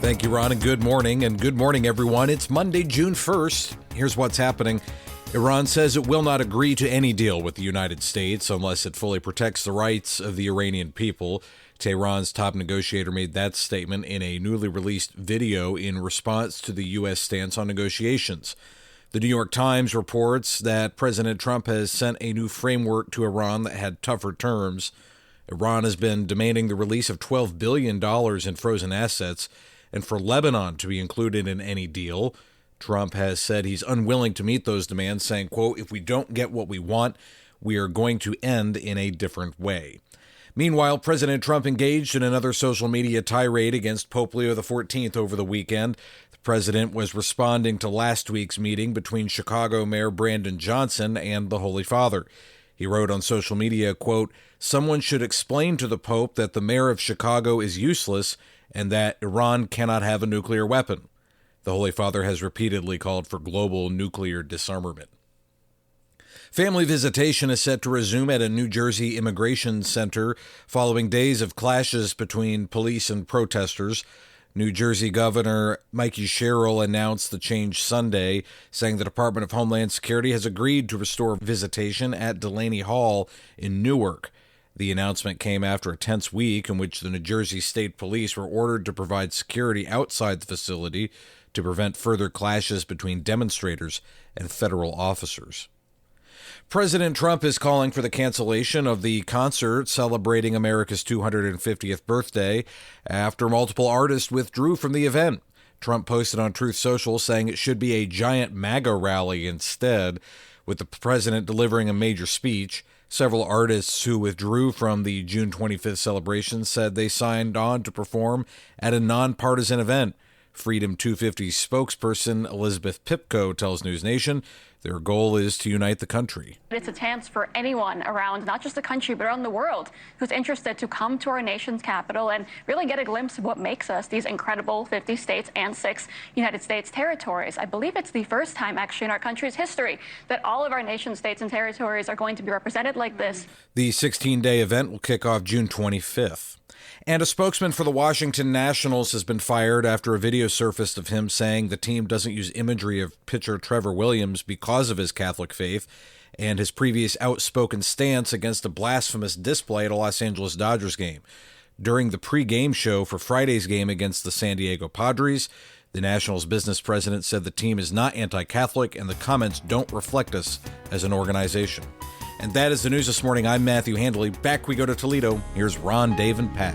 Thank you, Ron, and good morning. And good morning, everyone. It's Monday, June 1st. Here's what's happening. Iran says it will not agree to any deal with the United States unless it fully protects the rights of the Iranian people. Tehran's top negotiator made that statement in a newly released video in response to the U.S. stance on negotiations. The New York Times reports that President Trump has sent a new framework to Iran that had tougher terms. Iran has been demanding the release of $12 billion in frozen assets and for Lebanon to be included in any deal. Trump has said he's unwilling to meet those demands, saying, quote, "If we don't get what we want, we are going to end in a different way." Meanwhile, President Trump engaged in another social media tirade against Pope Leo XIV over the weekend. The president was responding to last week's meeting between Chicago Mayor Brandon Johnson and the Holy Father. He wrote on social media, quote, "Someone should explain to the Pope that the mayor of Chicago is useless and that Iran cannot have a nuclear weapon." The Holy Father has repeatedly called for global nuclear disarmament. Family visitation is set to resume at a New Jersey immigration center following days of clashes between police and protesters. New Jersey Governor Mikey Sherrill announced the change Sunday, saying the Department of Homeland Security has agreed to restore visitation at Delaney Hall in Newark. The announcement came after a tense week in which the New Jersey State Police were ordered to provide security outside the facility to prevent further clashes between demonstrators and federal officers. President Trump is calling for the cancellation of the concert celebrating America's 250th birthday after multiple artists withdrew from the event. Trump posted on Truth Social saying it should be a giant MAGA rally instead, with the president delivering a major speech. Several artists who withdrew from the June 25th celebration said they signed on to perform at a nonpartisan event. Freedom 250 spokesperson Elizabeth Pipko tells News Nation their goal is to unite the country. It's a chance for anyone around, not just the country, but around the world, who's interested to come to our nation's capital and really get a glimpse of what makes us these incredible 50 states and 6 United States territories. I believe it's the first time, actually, in our country's history that all of our nation states and territories are going to be represented like this. The 16-day event will kick off June 25th. And a spokesman for the Washington Nationals has been fired after a video surfaced of him saying the team doesn't use imagery of pitcher Trevor Williams because of his Catholic faith and his previous outspoken stance against a blasphemous display at a Los Angeles Dodgers game. During the pre-game show for Friday's game against the San Diego Padres, the Nationals business president said the team is not anti-Catholic and the comments don't reflect us as an organization. And that is the news this morning. I'm Matthew Handley. Back we go to Toledo. Here's Ron, Dave, and Pat.